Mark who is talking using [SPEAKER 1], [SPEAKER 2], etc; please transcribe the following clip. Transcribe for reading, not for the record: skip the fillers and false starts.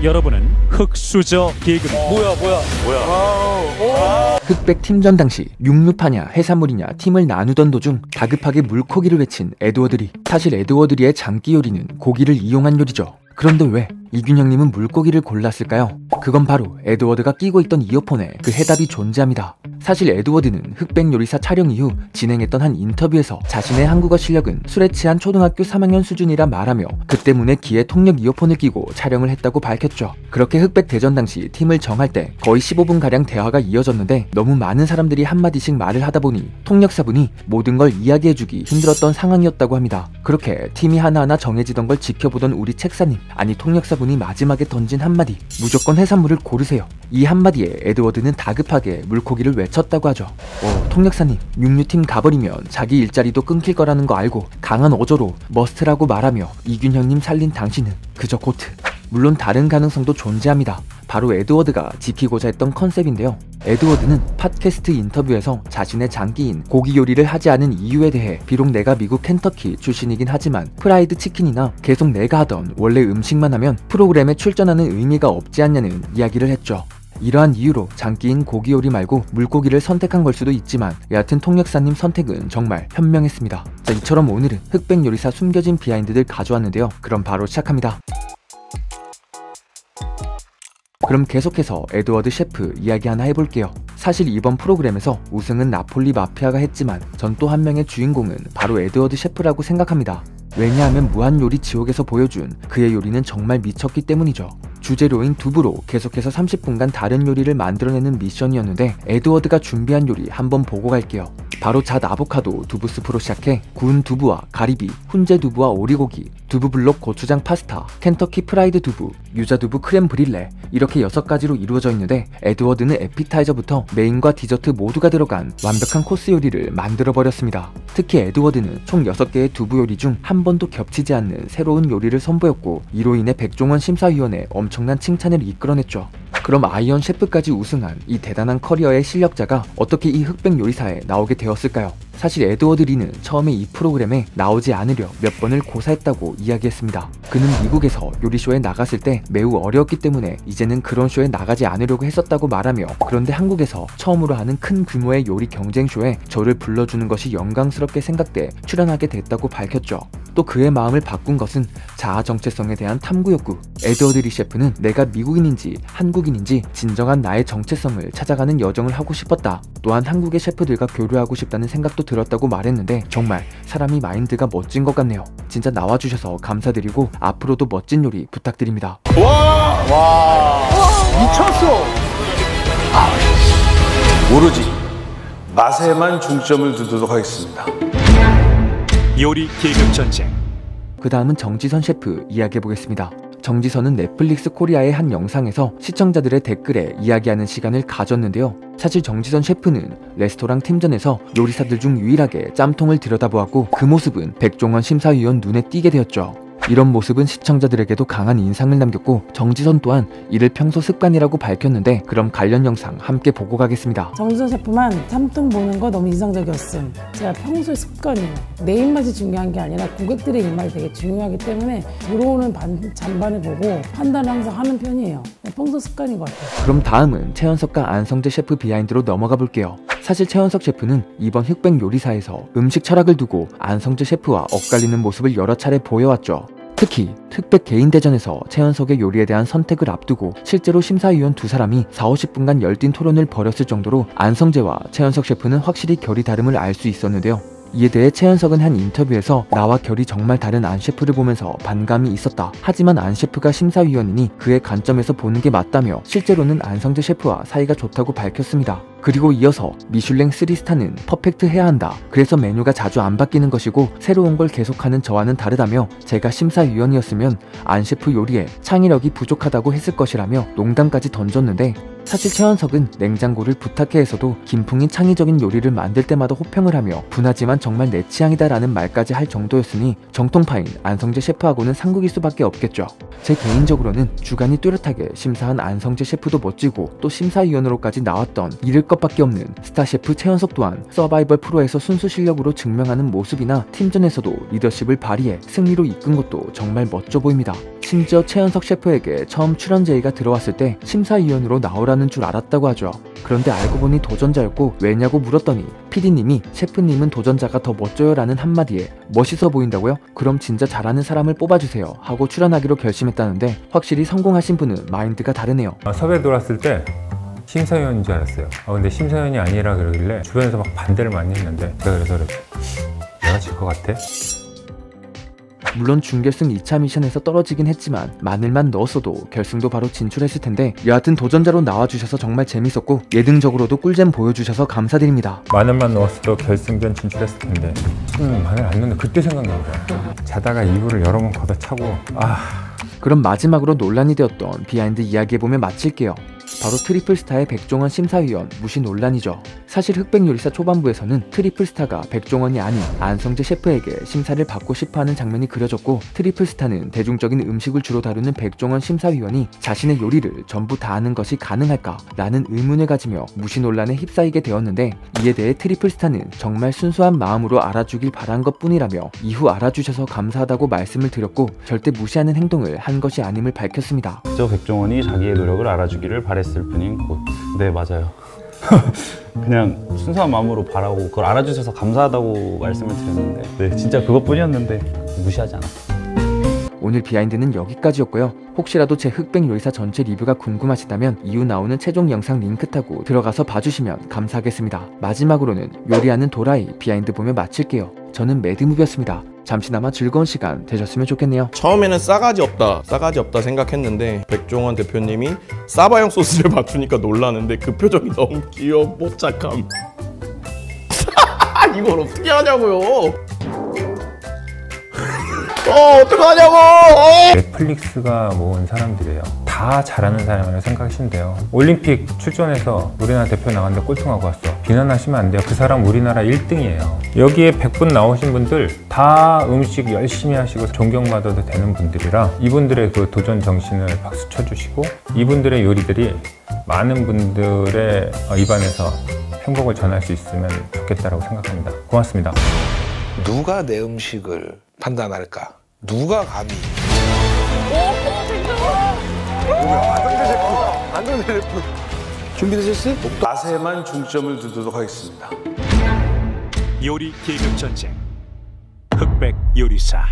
[SPEAKER 1] 여러분은 흑수저 계급.
[SPEAKER 2] 뭐야.
[SPEAKER 3] 흑백 팀전 당시 육류파냐 해산물이냐 팀을 나누던 도중 다급하게 물고기를 외친 에드워드리. 사실 에드워드리의 장기 요리는 고기를 이용한 요리죠. 그런데 왜 이균형님은 물고기를 골랐을까요? 그건 바로 에드워드가 끼고 있던 이어폰에 그 해답이 존재합니다. 사실 에드워드는 흑백 요리사 촬영 이후 진행했던 한 인터뷰에서 자신의 한국어 실력은 술에 취한 초등학교 3학년 수준이라 말하며 그 때문에 귀에 통역 이어폰을 끼고 촬영을 했다고 밝혔죠. 그렇게 흑백 대전 당시 팀을 정할 때 거의 15분가량 대화가 이어졌는데 너무 많은 사람들이 한마디씩 말을 하다 보니 통역사분이 모든 걸 이야기해주기 힘들었던 상황이었다고 합니다. 그렇게 팀이 하나하나 정해지던 걸 지켜보던 우리 책사님, 아니 통역사분이 마지막에 던진 한마디, 무조건 해산물을 고르세요. 이 한마디에 에드워드는 다급하게 물고기를 외쳤다고 하죠. 통역사님, 육류팀 가버리면 자기 일자리도 끊길 거라는 거 알고 강한 어조로 머스트라고 말하며 이균형님 살린 당신은 그저 고트. 물론 다른 가능성도 존재합니다. 바로 에드워드가 지키고자 했던 컨셉인데요. 에드워드는 팟캐스트 인터뷰에서 자신의 장기인 고기 요리를 하지 않은 이유에 대해 비록 내가 미국 켄터키 출신이긴 하지만 프라이드 치킨이나 계속 내가 하던 원래 음식만 하면 프로그램에 출전하는 의미가 없지 않냐는 이야기를 했죠. 이러한 이유로 장기인 고기 요리 말고 물고기를 선택한 걸 수도 있지만 여하튼 통역사님 선택은 정말 현명했습니다. 자, 이처럼 오늘은 흑백 요리사 숨겨진 비하인드들 가져왔는데요. 그럼 바로 시작합니다. 그럼 계속해서 에드워드 셰프 이야기 하나 해볼게요. 사실 이번 프로그램에서 우승은 나폴리 마피아가 했지만 전 또 한 명의 주인공은 바로 에드워드 셰프라고 생각합니다. 왜냐하면 무한요리 지옥에서 보여준 그의 요리는 정말 미쳤기 때문이죠. 주재료인 두부로 계속해서 30분간 다른 요리를 만들어내는 미션이었는데 에드워드가 준비한 요리 한번 보고 갈게요. 바로 잣 아보카도 두부 스프로 시작해 구운 두부와 가리비, 훈제 두부와 오리고기, 두부 블록 고추장 파스타, 켄터키 프라이드 두부, 유자 두부 크렘 브릴레, 이렇게 6가지로 이루어져 있는데 에드워드는 에피타이저부터 메인과 디저트 모두가 들어간 완벽한 코스 요리를 만들어버렸습니다. 특히 에드워드는 총 6개의 두부 요리 중 한 번도 겹치지 않는 새로운 요리를 선보였고 이로 인해 백종원 심사위원의 엄청난 칭찬을 이끌어냈죠. 그럼 아이언 셰프까지 우승한 이 대단한 커리어의 실력자가 어떻게 이 흑백 요리사에 나오게 되었을까요? 사실 에드워드 리는 처음에 이 프로그램에 나오지 않으려 몇 번을 고사했다고 이야기했습니다. 그는 미국에서 요리쇼에 나갔을 때 매우 어려웠기 때문에 이제는 그런 쇼에 나가지 않으려고 했었다고 말하며, 그런데 한국에서 처음으로 하는 큰 규모의 요리 경쟁쇼에 저를 불러주는 것이 영광스럽게 생각돼 출연하게 됐다고 밝혔죠. 또 그의 마음을 바꾼 것은 자아 정체성에 대한 탐구 욕구. 에드워드 리 셰프는 내가 미국인인지 한국인인지 진정한 나의 정체성을 찾아가는 여정을 하고 싶었다. 또한 한국의 셰프들과 교류하고 싶다는 생각도 들었다고 말했는데 정말 사람이 마인드가 멋진 것 같네요. 진짜 나와주셔서 감사드리고 앞으로도 멋진 요리 부탁드립니다.
[SPEAKER 2] 와 미쳤어. 오로지 맛에만 중점을 두도록 하겠습니다.
[SPEAKER 1] 요리 계급 전쟁.
[SPEAKER 3] 그 다음은 정지선 셰프 이야기해보겠습니다. 정지선은 넷플릭스 코리아의 한 영상에서 시청자들의 댓글에 이야기하는 시간을 가졌는데요. 사실 정지선 셰프는 레스토랑 팀전에서 요리사들 중 유일하게 짬통을 들여다보았고 그 모습은 백종원 심사위원 눈에 띄게 되었죠. 이런 모습은 시청자들에게도 강한 인상을 남겼고 정지선 또한 이를 평소 습관이라고 밝혔는데 그럼 관련 영상 함께 보고 가겠습니다.
[SPEAKER 4] 정지선 셰프만 짬통 보는 거 너무 인상적이었음. 제가 평소의 습관이에요. 내 입맛이 중요한 게 아니라 고객들의 입맛이 되게 중요하기 때문에 들어오는 잔반을 보고 판단을 항상 하는 편이에요. 평소 습관인 것 같아요.
[SPEAKER 3] 그럼 다음은 최연석과 안성재 셰프 비하인드로 넘어가 볼게요. 사실 최연석 셰프는 이번 흑백 요리사에서 음식 철학을 두고 안성재 셰프와 엇갈리는 모습을 여러 차례 보여왔죠. 특히 흑백 개인대전에서 최연석의 요리에 대한 선택을 앞두고 실제로 심사위원 두 사람이 40-50분간 열띤 토론을 벌였을 정도로 안성재와 최연석 셰프는 확실히 결이 다름을 알 수 있었는데요. 이에 대해 최연석은 한 인터뷰에서 나와 결이 정말 다른 안 셰프를 보면서 반감이 있었다. 하지만 안 셰프가 심사위원이니 그의 관점에서 보는 게 맞다며 실제로는 안성재 셰프와 사이가 좋다고 밝혔습니다. 그리고 이어서 미슐랭 3스타는 퍼펙트 해야 한다. 그래서 메뉴가 자주 안 바뀌는 것이고 새로운 걸 계속하는 저와는 다르다며 제가 심사위원이었으면 안 셰프 요리에 창의력이 부족하다고 했을 것이라며 농담까지 던졌는데 사실 최연석은 냉장고를 부탁해에서도 김풍이 창의적인 요리를 만들 때마다 호평을 하며 분하지만 정말 내 취향이다 라는 말까지 할 정도였으니 정통파인 안성재 셰프하고는 상극일 수밖에 없겠죠. 제 개인적으로는 주관이 뚜렷하게 심사한 안성재 셰프도 멋지고 또 심사위원으로까지 나왔던 잃을 것밖에 없는 스타 셰프 최연석 또한 서바이벌 프로에서 순수 실력으로 증명하는 모습이나 팀전에서도 리더십을 발휘해 승리로 이끈 것도 정말 멋져 보입니다. 심지어 최연석 셰프에게 처음 출연 제의가 들어왔을 때 심사위원으로 나오라는 줄 알았다고 하죠. 그런데 알고 보니 도전자였고 왜냐고 물었더니 PD님이 셰프님은 도전자가 더 멋져요 라는 한마디에 멋있어 보인다고요? 그럼 진짜 잘하는 사람을 뽑아주세요 하고 출연하기로 결심했다는데 확실히 성공하신 분은 마인드가 다르네요.
[SPEAKER 5] 섭외 들어왔을 때 심사위원인 줄 알았어요. 근데 심사위원이 아니라 그러길래 주변에서 막 반대를 많이 했는데 내가 그래서 내가 질 것 같아?
[SPEAKER 3] 물론 준결승 2차 미션에서 떨어지긴 했지만 마늘만 넣었어도 결승도 바로 진출했을 텐데 여하튼 도전자로 나와주셔서 정말 재밌었고 예능적으로도 꿀잼 보여주셔서 감사드립니다.
[SPEAKER 5] 마늘만 넣었어도 결승전 진출했을 텐데 마늘 안 넣는데 그때 생각난 거야. 자다가 이불을 여러 번 걷어차고
[SPEAKER 3] 그럼 마지막으로 논란이 되었던 비하인드 이야기해보면 마칠게요. 바로 트리플스타의 백종원 심사위원 무시 논란이죠. 사실 흑백요리사 초반부에서는 트리플스타가 백종원이 아닌 안성재 셰프에게 심사를 받고 싶어하는 장면이 그려졌고 트리플스타는 대중적인 음식을 주로 다루는 백종원 심사위원이 자신의 요리를 전부 다 하는 것이 가능할까 라는 의문을 가지며 무시 논란에 휩싸이게 되었는데 이에 대해 트리플스타는 정말 순수한 마음으로 알아주길 바란 것 뿐이라며 이후 알아주셔서 감사하다고 말씀을 드렸고 절대 무시하는 행동을 한 것이 아님을 밝혔습니다.
[SPEAKER 6] 그저 백종원이 자기의 노력을 알아주기를 바랬을 뿐인 곧. 네, 맞아요. 그냥 순수한 마음으로 바라고 그걸 알아주셔서 감사하다고 말씀을 드렸는데 네, 진짜 그것뿐이었는데 무시하지 않았어요.
[SPEAKER 3] 오늘 비하인드는 여기까지였고요. 혹시라도 제 흑백 요리사 전체 리뷰가 궁금하시다면 이후 나오는 최종 영상 링크 타고 들어가서 봐주시면 감사하겠습니다. 마지막으로는 요리하는 도라이 비하인드 보며 마칠게요. 저는 매드무비였습니다. 잠시나마 즐거운 시간 되셨으면 좋겠네요.
[SPEAKER 7] 처음에는 싸가지 없다 생각했는데 백종원 대표님이 사바형 소스를 맞추니까 놀라는데 그 표정이 너무 귀여워 뽀짝함. 이걸 어떻게 하냐고요. 어떡하냐고!
[SPEAKER 5] 넷플릭스가 모은 사람들이에요. 다 잘하는 사람이라고 생각하시면 돼요. 올림픽 출전해서 우리나라 대표 나갔는데 꼴등하고 왔어. 비난하시면 안 돼요. 그 사람 우리나라 1등이에요. 여기에 100분 나오신 분들 다 음식 열심히 하시고 존경받아도 되는 분들이라 이분들의 그 도전 정신을 박수 쳐주시고 이분들의 요리들이 많은 분들의 입안에서 행복을 전할 수 있으면 좋겠다라고 생각합니다. 고맙습니다.
[SPEAKER 8] 누가 내 음식을 판단할까? 누가 감히?
[SPEAKER 2] 안정재 셰프. 준비되셨어요? 맛에만 중점을 두도록 하겠습니다.
[SPEAKER 1] 요리 계급 전쟁 흑백 요리사.